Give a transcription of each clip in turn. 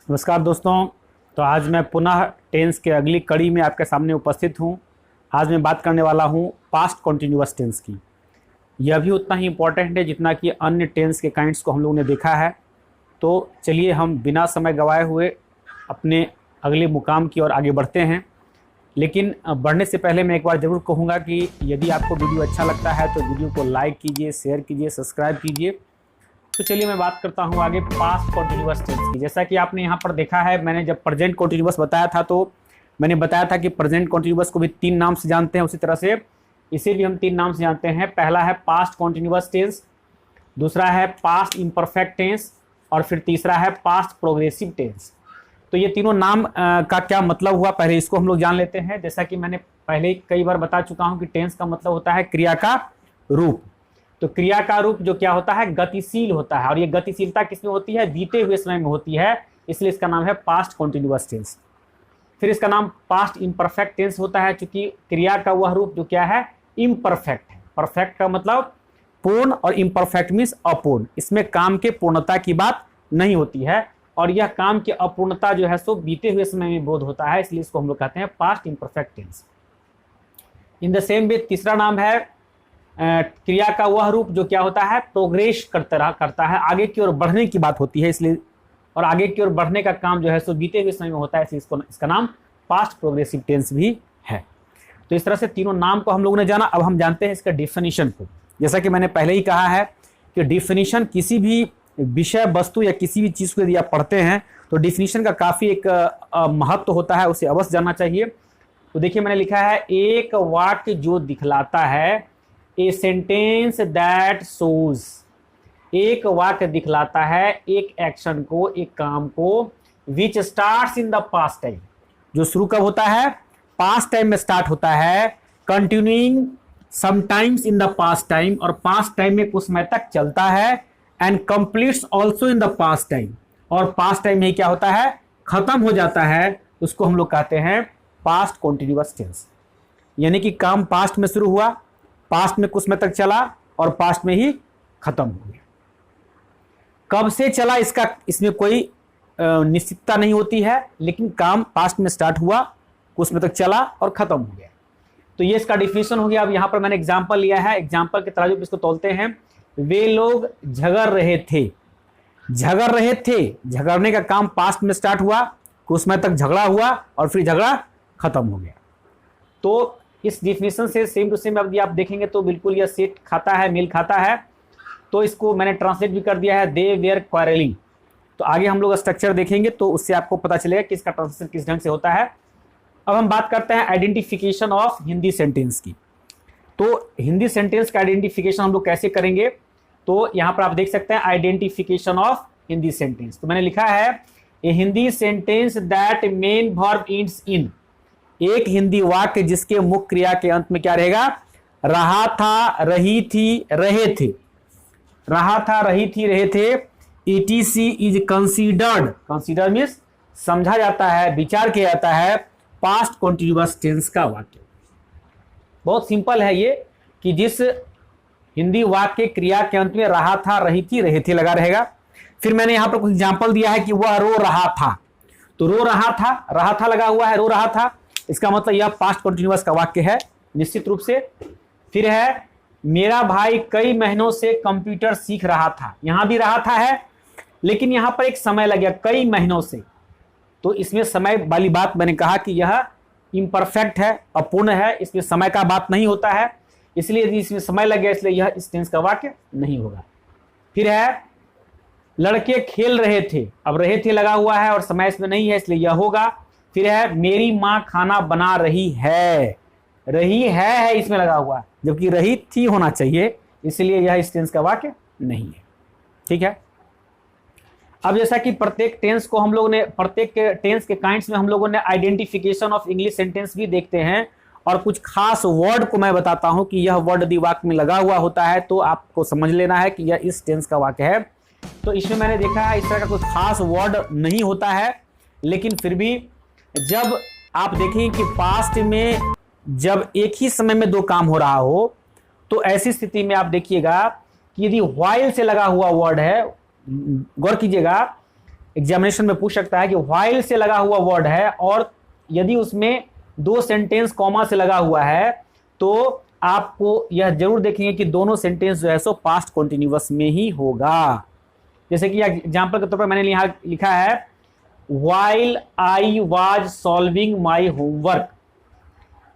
नमस्कार दोस्तों। तो आज मैं पुनः टेंस के अगली कड़ी में आपके सामने उपस्थित हूँ। आज मैं बात करने वाला हूँ पास्ट कॉन्टिन्यूअस टेंस की। यह भी उतना ही इम्पोर्टेंट है जितना कि अन्य टेंस के काइंड्स को हम लोगों ने देखा है। तो चलिए हम बिना समय गंवाए हुए अपने अगले मुकाम की ओर आगे बढ़ते हैं। लेकिन बढ़ने से पहले मैं एक बार ज़रूर कहूँगा कि यदि आपको वीडियो अच्छा लगता है तो वीडियो को लाइक कीजिए, शेयर कीजिए, सब्सक्राइब कीजिए। तो चलिए मैं बात करता हूँ आगे पास्ट कॉन्टिन्यूअस टेंस की। जैसा कि आपने यहाँ पर देखा है, मैंने जब प्रेजेंट कॉन्टिन्यूअस बताया था तो मैंने बताया था कि प्रेजेंट कॉन्टिन्यूअस को भी 3 नाम से जानते हैं। उसी तरह से इसे भी हम 3 नाम से जानते हैं। पहला है पास्ट कॉन्टिन्यूअस टेंस, दूसरा है पास्ट इम्परफेक्ट टेंस और फिर तीसरा है पास्ट प्रोग्रेसिव टेंस। तो ये तीनों नाम का क्या मतलब हुआ, पहले इसको हम लोग जान लेते हैं। जैसा कि मैंने पहले कई बार बता चुका हूँ कि टेंस का मतलब होता है क्रिया का रूप। तो क्रिया का रूप जो क्या होता है, गतिशील होता है, और ये गतिशीलता किसमें होती है, बीते हुए समय में होती है, इसलिए इसका नाम है पास्ट कॉन्टिन्यूअस टेंस। फिर इसका नाम पास्ट इम्परफेक्ट टेंस होता है, क्योंकि क्रिया का वह रूप जो क्या है, इम्परफेक्ट है। परफेक्ट का मतलब पूर्ण और इम्परफेक्ट मीन्स अपूर्ण। इसमें काम के पूर्णता की बात नहीं होती है, और यह काम की अपूर्णता जो है सो बीते हुए समय में बोध होता है, इसलिए इसको हम लोग कहते हैं past imperfect tense. In the same way तीसरा नाम है क्रिया का वह रूप जो क्या होता है, प्रोग्रेस करता है, आगे की ओर बढ़ने की बात होती है, इसलिए और आगे की ओर बढ़ने का काम जो है सो बीते हुए समय में होता है, इसलिए इसका नाम पास्ट प्रोग्रेसिव टेंस भी है। तो इस तरह से तीनों नाम को हम लोगों ने जाना। अब हम जानते हैं इसका डेफिनेशन को। जैसा कि मैंने पहले ही कहा है कि डेफिनेशन किसी भी विषय वस्तु या किसी भी चीज़ को यदि आप पढ़ते हैं तो डेफिनेशन का काफ़ी एक महत्व होता है, उसे अवश्य जानना चाहिए। तो देखिए मैंने लिखा है, एक वाक्य जो दिखलाता है, ए सेंटेंस दैट शोज। एक वाक्य दिखलाता है एक एक्शन को, एक काम को, विच starts in the past time, जो शुरू कब होता है, पास्ट टाइम में स्टार्ट होता है, continuing sometimes in the past time, और पास्ट टाइम में कुछ समय तक चलता है, and completes also in the past time, और पास्ट टाइम में क्या होता है, खत्म हो जाता है, उसको हम लोग कहते हैं पास्ट कॉन्टिन्यूअस टेंस। यानी कि काम पास्ट में शुरू हुआ, पास्ट में कुछ समय तक चला और पास्ट में ही खत्म हो गया। कब से चला इसमें कोई निश्चितता नहीं होती है, लेकिन काम पास्ट में स्टार्ट हुआ, कुछ समय तक चला और खत्म हो गया। तो ये इसका डिफिनेशन हो गया। अब यहाँ पर मैंने एग्जाम्पल लिया है, एग्जाम्पल के तरह जो इसको तोलते हैं। वे लोग झगड़ रहे थे। झगड़ रहे थे, झगड़ने का काम पास्ट में स्टार्ट हुआ, कुछ समय तक झगड़ा हुआ और फिर झगड़ा खत्म हो गया। तो इस डिफिनेशन से सेम टू सेम अब आप देखेंगे तो बिल्कुल यह सेट खाता है, मेल खाता है। तो इसको मैंने ट्रांसलेट भी कर दिया है, दे वेयर क्वारलिंग। तो आगे हम लोग स्ट्रक्चर देखेंगे तो उससे आपको पता चलेगा कि इसका ट्रांसलेशन किस ढंग से होता है। अब हम बात करते हैं आइडेंटिफिकेशन ऑफ हिंदी सेंटेंस की। तो हिंदी सेंटेंस का आइडेंटिफिकेशन हम लोग कैसे करेंगे, तो यहाँ पर आप देख सकते हैं आइडेंटिफिकेशन ऑफ हिंदी सेंटेंस। तो मैंने लिखा है, a Hindi sentence that main verb ends in. एक हिंदी वाक्य जिसके मुख्य क्रिया के अंत में क्या रहेगा, रहा था, रही थी, रहे थे। रहा था, रही थी, रहे थे। ETC is considered. Consider means समझा जाता है, विचार किया जाता है, पास्ट कॉन्टिन्यूअस टेंस का वाक्य। बहुत सिंपल है ये कि जिस हिंदी वाक्य क्रिया के अंत में रहा था, रही थी, रहे थे लगा रहेगा। फिर मैंने यहां पर कुछ एग्जाम्पल दिया है कि वह रो रहा था। तो रो रहा था लगा हुआ है, रो रहा था, इसका मतलब यह पास्ट कॉन्टिन्यूअस का वाक्य है निश्चित रूप से। फिर है, मेरा भाई कई महीनों से कंप्यूटर सीख रहा था। यहां भी रहा था है, लेकिन यहां पर एक समय लग गया, कई महीनों से। तो इसमें समय वाली बात मैंने कहा कि यह इम्परफेक्ट है, अपूर्ण है, इसमें समय का बात नहीं होता है, इसलिए यदि इसमें समय लग गया इसलिए यह इस टेंस का वाक्य नहीं होगा। फिर है, लड़के खेल रहे थे। अब रहे थे लगा हुआ है और समय इसमें नहीं है, इसलिए यह होगा। फिर है, मेरी माँ खाना बना रही है। रही है इसमें लगा हुआ, जबकि रही थी होना चाहिए, इसलिए यह इस टेंस का वाक्य नहीं है। ठीक है। अब जैसा कि प्रत्येक टेंस को हम लोगों ने, प्रत्येक टेंस के काइंड्स में हम लोगों ने आइडेंटिफिकेशन ऑफ इंग्लिश सेंटेंस भी देखते हैं, और कुछ खास वर्ड को मैं बताता हूं कि यह वर्ड यदि वाक्य में लगा हुआ होता है तो आपको समझ लेना है कि यह इस टेंस का वाक्य है। तो इसमें मैंने देखा है इस तरह का कुछ खास वर्ड नहीं होता है, लेकिन फिर भी जब आप देखें कि पास्ट में जब एक ही समय में 2 काम हो रहा हो, तो ऐसी स्थिति में आप देखिएगा कि यदि व्हाइल से लगा हुआ वर्ड है, गौर कीजिएगा एग्जामिनेशन में पूछ सकता है कि व्हाइल से लगा हुआ वर्ड है और यदि उसमें 2 सेंटेंस कॉमा से लगा हुआ है तो आपको यह जरूर देखेंगे कि दोनों सेंटेंस जो है सो पास्ट कॉन्टिन्यूअस में ही होगा। जैसे कि एग्जाम्पल के तौर पर मैंने यहाँ लिखा है while I was solving my homework,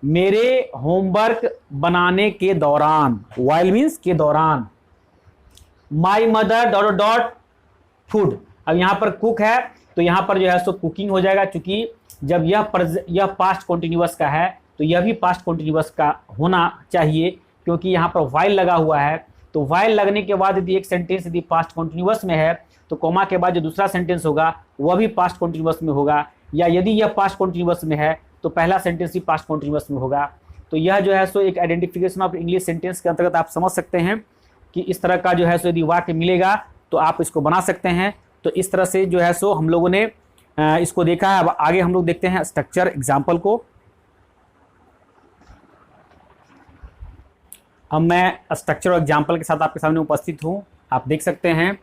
मेरे होमवर्क बनाने के दौरान, व्हाइल मीन्स के दौरान, my mother dot dot food. अब यहाँ पर कुक है तो यहाँ पर जो है सो कुकिंग हो जाएगा, क्योंकि जब यह पास्ट कॉन्टिन्यूअस का है तो यह भी पास्ट कॉन्टिन्यूअस का होना चाहिए, क्योंकि यहाँ पर व्हाइल लगा हुआ है। तो व्हाइल लगने के बाद यदि एक सेंटेंस यदि पास्ट कॉन्टिन्यूअस में है तो कॉमा के बाद जो दूसरा सेंटेंस होगा वह भी पास्ट कॉन्टिन्यूअस में होगा, या यदि यह पास्ट कॉन्टिन्यूअस में है तो पहला सेंटेंस भी पास्ट कॉन्टिन्यूअस में होगा। तो यह जो है सो एक आइडेंटिफिकेशन ऑफ इंग्लिश सेंटेंस के अंतर्गत आप समझ सकते हैं कि इस तरह का जो है सो यदि वाक्य मिलेगा तो आप इसको बना सकते हैं। तो इस तरह से जो है सो हम लोगों ने इसको देखा है। अब आगे हम लोग देखते हैं स्ट्रक्चर एग्जाम्पल को। अब मैं स्ट्रक्चर और एग्जाम्पल के साथ आपके सामने उपस्थित हूँ। आप देख सकते हैं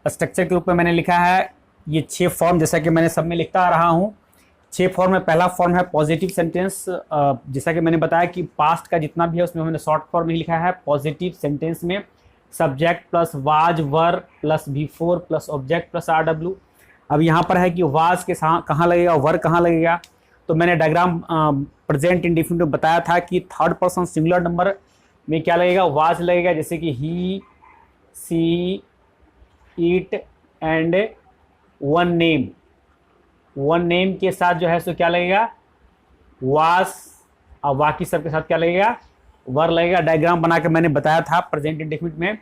स्ट्रक्चर के रूप में मैंने लिखा है ये 6 फॉर्म, जैसा कि मैंने सब में लिखता आ रहा हूँ। 6 फॉर्म में पहला फॉर्म है पॉजिटिव सेंटेंस। जैसा कि मैंने बताया कि पास्ट का जितना भी है उसमें मैंने शॉर्ट फॉर्म में लिखा है। पॉजिटिव सेंटेंस में subject plus was were plus before plus object plus RW। अब यहाँ पर है कि वाज के कहाँ लगेगा, वर कहाँ लगेगा। तो मैंने डायग्राम प्रेजेंट इंडेफिनिट में बताया था कि थर्ड पर्सन सिंगुलर नंबर में क्या लगेगा, वाज लगेगा। जैसे कि he, she, it and one name. One name के साथ जो है सो क्या लगेगा, वाज। और बाकी सब के साथ क्या लगेगा, वर लगेगा। डायग्राम बना के मैंने बताया था प्रेजेंट इंडेफिनिट में।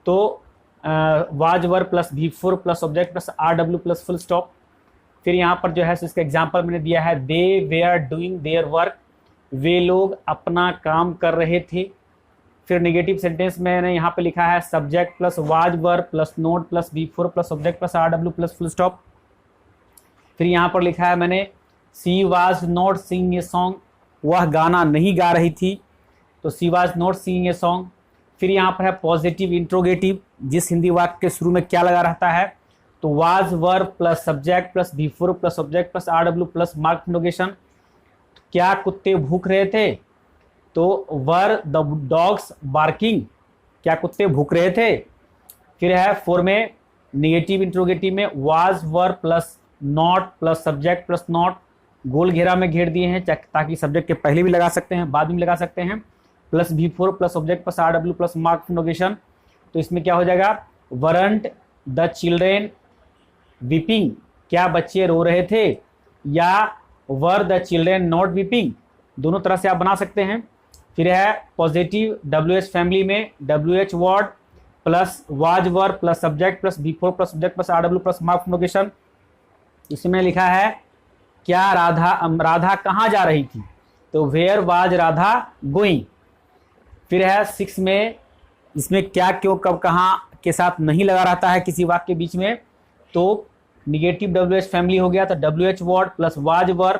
तो was were plus before plus object plus RW plus full stop. फिर यहाँ पर जो है सो इसका एग्जाम्पल मैंने दिया है दे वेयर डूइंग देयर वर्क, वे लोग अपना काम कर रहे थे। फिर नेगेटिव सेंटेंस में मैंने यहाँ पे लिखा है subject plus was were plus note plus before plus object plus RW plus full stop. फिर यहाँ पर लिखा है मैंने she was not singing a song, वह गाना नहीं गा रही थी। तो she was not singing a song. फिर यहाँ पर है पॉजिटिव इंट्रोगेटिव, जिस हिंदी वाक्य के शुरू में क्या लगा रहता है, तो was were plus subject plus before plus object plus RW plus mark interrogation. क्या कुत्ते भूख रहे थे, तो वर द डॉग्स बार्किंग, क्या कुत्ते भूख रहे थे। फिर है 4 में नेगेटिव इंट्रोगेटिव में was were plus not plus subject plus not, गोल घेरा में घेर दिए हैं ताकि सब्जेक्ट के पहले भी लगा सकते हैं बाद में लगा सकते हैं, plus before plus object plus RW plus mark interrogation. तो इसमें क्या हो जाएगा, वरंट द चिल्ड्रेन वीपिंग, क्या बच्चे रो रहे थे, या were the children not weeping, दोनों तरह से आप बना सकते हैं। फिर है पॉजिटिव WH फैमिली में WH word plus was were plus subject plus before plus object plus RW plus mark interrogation. इसमें लिखा है क्या राधा कहाँ जा रही थी, तो वेयर वाज राधा गोइंग। फिर है 6 में, इसमें क्या क्यों कब कहाँ के साथ नहीं लगा रहता है किसी वाक्य के बीच में, तो निगेटिव WH फैमिली हो गया, तो WH वर्ड प्लस वाज वर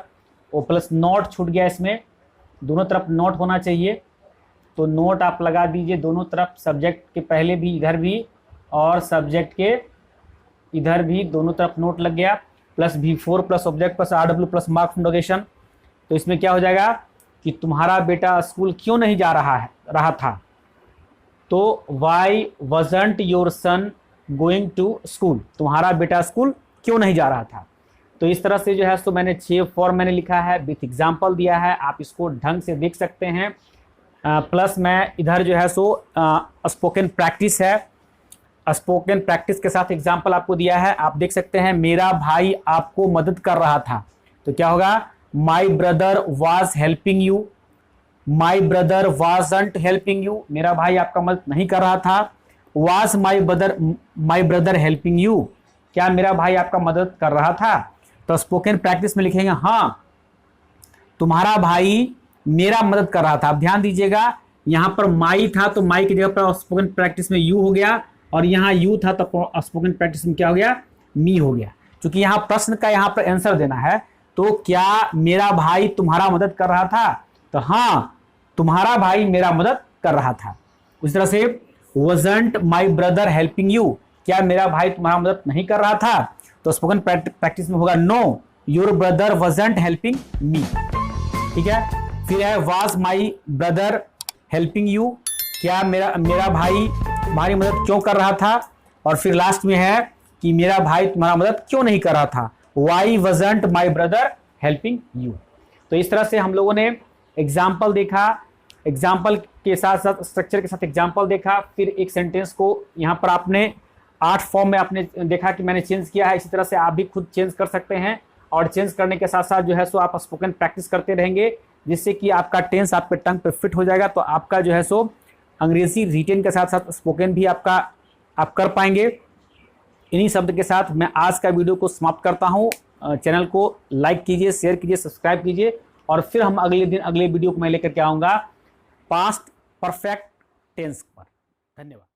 और प्लस नोट छूट गया, इसमें दोनों तरफ नोट होना चाहिए। तो नोट आप लगा दीजिए दोनों तरफ, सब्जेक्ट के पहले भी इधर भी और सब्जेक्ट के इधर भी, दोनों तरफ नोट लग गया। Plus before plus object plus RW plus mark interrogation. तो इसमें क्या हो जाएगा कि तुम्हारा बेटा स्कूल क्यों नहीं जा रहा था, तो why wasn't your son going to school, तुम्हारा बेटा स्कूल क्यों नहीं जा रहा था। तो इस तरह से जो है सो मैंने 6 फॉर्म मैंने लिखा है, विथ एग्जाम्पल दिया है, आप इसको ढंग से देख सकते हैं। प्लस मैं इधर जो है सो स्पोकन प्रैक्टिस है, स्पोकन प्रैक्टिस के साथ एग्जाम्पल आपको दिया है। आप देख सकते हैं मेरा भाई आपको मदद कर रहा था, तो क्या होगा, my brother was helping you, my brother wasn't helping you, मेरा भाई आपका मदद नहीं कर रहा था। Was my brother helping you, क्या मेरा भाई आपका मदद कर रहा था। तो स्पोकन प्रैक्टिस में लिखेंगे हाँ तुम्हारा भाई मेरा मदद कर रहा था। आप ध्यान दीजिएगा यहाँ पर माई था तो माई की जगह पर स्पोकन प्रैक्टिस में यू हो गया, और यहाँ यू था तो स्पोकन प्रैक्टिस में क्या हो गया, मी हो गया। क्योंकि यहाँ प्रश्न का यहाँ पर आंसर देना है, तो क्या मेरा भाई तुम्हारा मदद कर रहा था, तो हाँ तुम्हारा भाई मेरा मदद कर रहा था। उस तरह से वजंट माई ब्रदर हेल्पिंग यू, क्या मेरा भाई तुम्हारा मदद नहीं कर रहा था। तो स्पोकन प्रैक्टिस में होगा no your brother wasn't helping me, ठीक है। फिर है was my brother helping you, क्या मेरा भाई तुम्हारी मदद क्यों कर रहा था। और फिर लास्ट में है कि मेरा भाई तुम्हारा मदद क्यों नहीं कर रहा था, why wasn't my brother helping you. तो इस तरह से हम लोगों ने एग्जाम्पल देखा, एग्जाम्पल के साथ साथ स्ट्रक्चर के साथ एग्जाम्पल देखा। फिर एक सेंटेंस को यहाँ पर आपने 8 फॉर्म में आपने देखा कि मैंने चेंज किया है। इसी तरह से आप भी खुद चेंज कर सकते हैं, और चेंज करने के साथ साथ जो है सो आप स्पोकन प्रैक्टिस करते रहेंगे, जिससे कि आपका टेंस आपके टंग पे फिट हो जाएगा। तो आपका जो है सो अंग्रेजी रिटेन के साथ साथ स्पोकन भी आपका आप कर पाएंगे। इन्हीं शब्द के साथ मैं आज का वीडियो को समाप्त करता हूँ। चैनल को लाइक कीजिए, शेयर कीजिए, सब्सक्राइब कीजिए, और फिर हम अगले दिन अगले वीडियो को मैं लेकर के आऊँगा पास्ट परफेक्ट टेंस पर। धन्यवाद।